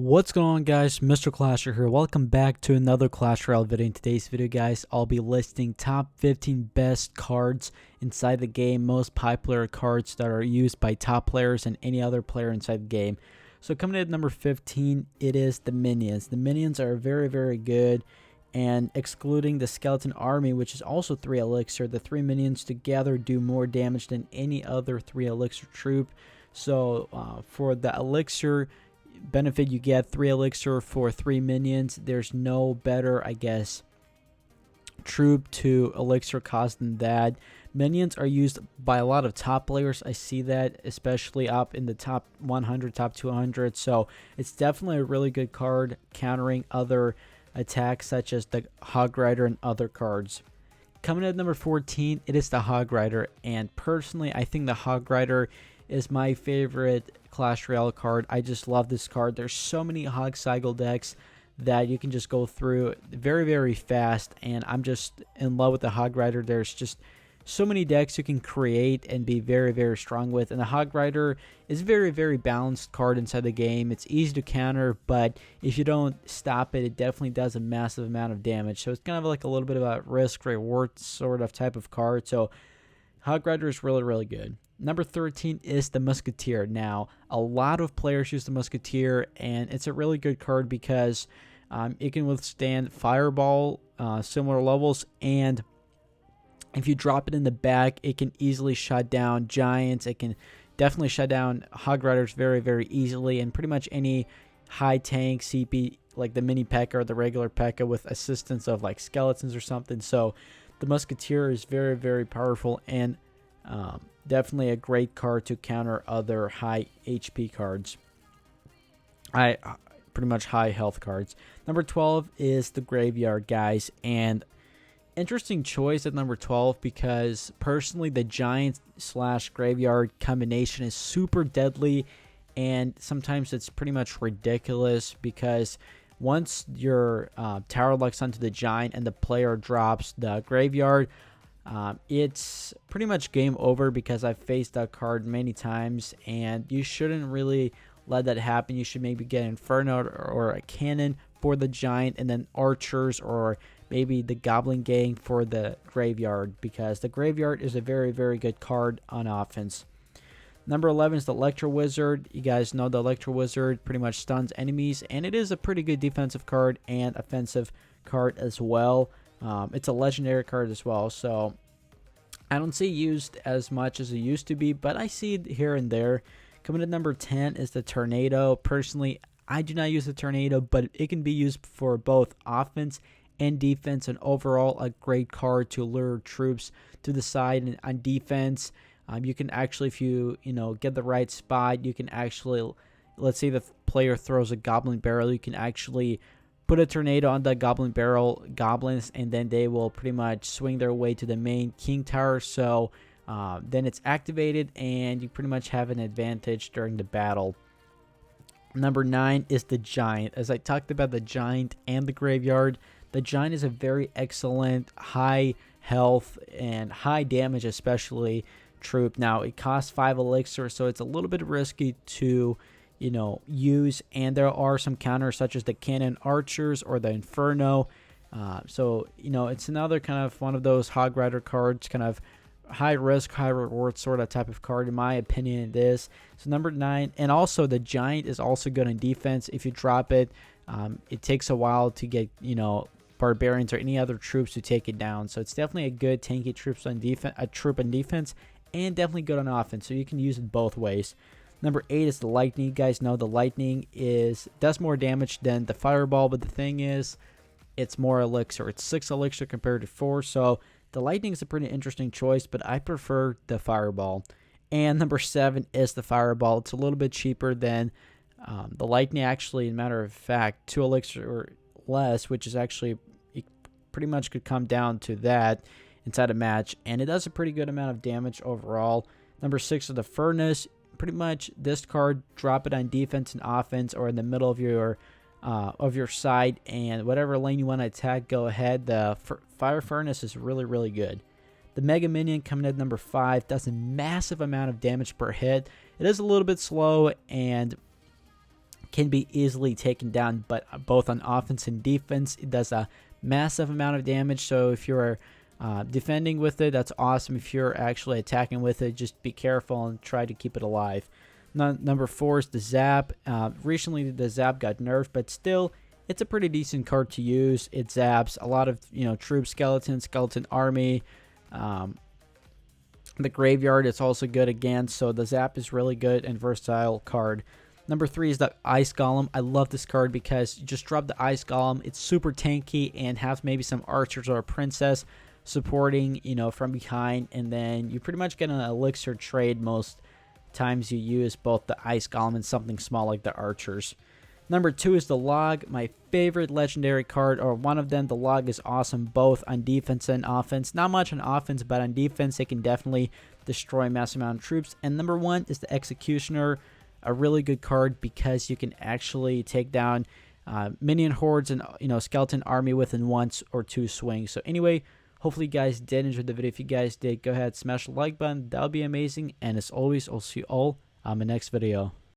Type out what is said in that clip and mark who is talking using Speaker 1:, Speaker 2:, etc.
Speaker 1: What's going on, guys? Mr. Clasher here. Welcome back to another Clash Royale video. In today's video, guys, I'll be listing top 15 best cards inside the game, most popular cards that are used by top players and any other player inside the game. So coming in at number 15, it is the minions. The minions are very, very good, and excluding the skeleton army, which is also 3 elixir, the 3 minions together do more damage than any other 3 elixir troop. So for the elixir benefit, you get 3 elixir for 3 minions. There's no better, I guess, troop to elixir cost than that. Minions are used by a lot of top players. I see that, especially up in the top 100, top 200. So it's definitely a really good card countering other attacks such as the Hog Rider and other cards. Coming at number 14, it is the Hog Rider, and personally I think the Hog Rider is my favorite Clash Royale card. I just love this card. There's so many Hog Cycle decks that you can just go through very, very fast, and I'm just in love with the Hog Rider. There's just so many decks you can create and be very, very strong with, and the Hog Rider is a very, very balanced card inside the game. It's easy to counter, but if you don't stop it, it definitely does a massive amount of damage. So it's kind of like a little bit of a risk reward sort of type of card. So Hog Rider is really, really good. Number 13 is the Musketeer. Now, a lot of players use the Musketeer, and it's a really good card because it can withstand Fireball, similar levels, and if you drop it in the back, it can easily shut down Giants. It can definitely shut down Hog Riders very, very easily, and pretty much any high tank CP, like the mini P.E.K.K.A. or the regular P.E.K.K.A. with assistance of like skeletons or something. So the Musketeer is very, very powerful, and definitely a great card to counter other high HP cards. Pretty much high health cards. Number 12 is the Graveyard, guys, and interesting choice at number 12 because personally the Giant / Graveyard combination is super deadly, and sometimes it's pretty much ridiculous because once your tower locks onto the Giant and the player drops the Graveyard, it's pretty much game over because I've faced that card many times, and you shouldn't really let that happen. You should maybe get Inferno or a Cannon for the Giant, and then Archers or maybe the Goblin Gang for the Graveyard, because the Graveyard is a very, very good card on offense. Number 11 is the Electro Wizard. You guys know the Electro Wizard pretty much stuns enemies, and it is a pretty good defensive card and offensive card as well. It's a legendary card as well, so I don't see it used as much as it used to be, but I see it here and there. Coming to number 10 is the Tornado. Personally, I do not use the Tornado, but it can be used for both offense and defense, and overall a great card to lure troops to the side. And on defense, you can actually, if you get the right spot, you can actually, let's say the player throws a Goblin Barrel, you can actually put a Tornado on the Goblin Barrel goblins, and then they will pretty much swing their way to the main King Tower. So then it's activated, and you pretty much have an advantage during the battle. Number 9 is the Giant. As I talked about the Giant and the Graveyard, the Giant is a very excellent high health and high damage, especially troop. Now it costs 5 elixir, so it's a little bit risky to use, and there are some counters such as the Cannon Archers or the Inferno. So it's another kind of one of those Hog Rider cards, kind of high risk, high reward sort of type of card, in my opinion. It is. So number 9, and also the Giant is also good in defense. If you drop it, it takes a while to get barbarians or any other troops to take it down. So it's definitely a good tanky troop on defense, and definitely good on offense. So you can use it both ways. Number 8 is the Lightning. You guys know the Lightning does more damage than the Fireball, but the thing is, it's more elixir. It's 6 elixir compared to 4, so the Lightning is a pretty interesting choice, but I prefer the Fireball. And number 7 is the Fireball. It's a little bit cheaper than the Lightning, actually, in matter of fact, 2 elixir or less, which is actually, it pretty much could come down to that inside a match, and it does a pretty good amount of damage overall. Number 6 is the Furnace. Pretty much this card, drop it on defense and offense or in the middle of your side, and whatever lane you want to attack, go ahead. The Fire Furnace is really, really good. The Mega Minion coming at number 5 does a massive amount of damage per hit. It is a little bit slow and can be easily taken down, but both on offense and defense, it does a massive amount of damage. So if you're defending with it, that's awesome. If you're actually attacking with it, just be careful and try to keep it alive. Number 4 is the Zap. Recently, the Zap got nerfed, but still, it's a pretty decent card to use. It zaps a lot of troops, skeleton army. The Graveyard is also good against, so the Zap is really good and versatile card. Number 3 is the Ice Golem. I love this card because you just drop the Ice Golem. It's super tanky and has maybe some archers or a princess supporting, from behind, and then you pretty much get an elixir trade most times you use both the Ice Golem and something small like the archers. Number 2 is the Log, my favorite legendary card, or one of them. The Log is awesome both on defense and offense. Not much on offense, but on defense it can definitely destroy a massive amount of troops. And number 1 is the Executioner, a really good card because you can actually take down minion hordes and skeleton army within 1 or 2 swings. So anyway, hopefully you guys did enjoy the video. If you guys did, go ahead, smash the like button. That would be amazing. And as always, I'll see you all on my next video.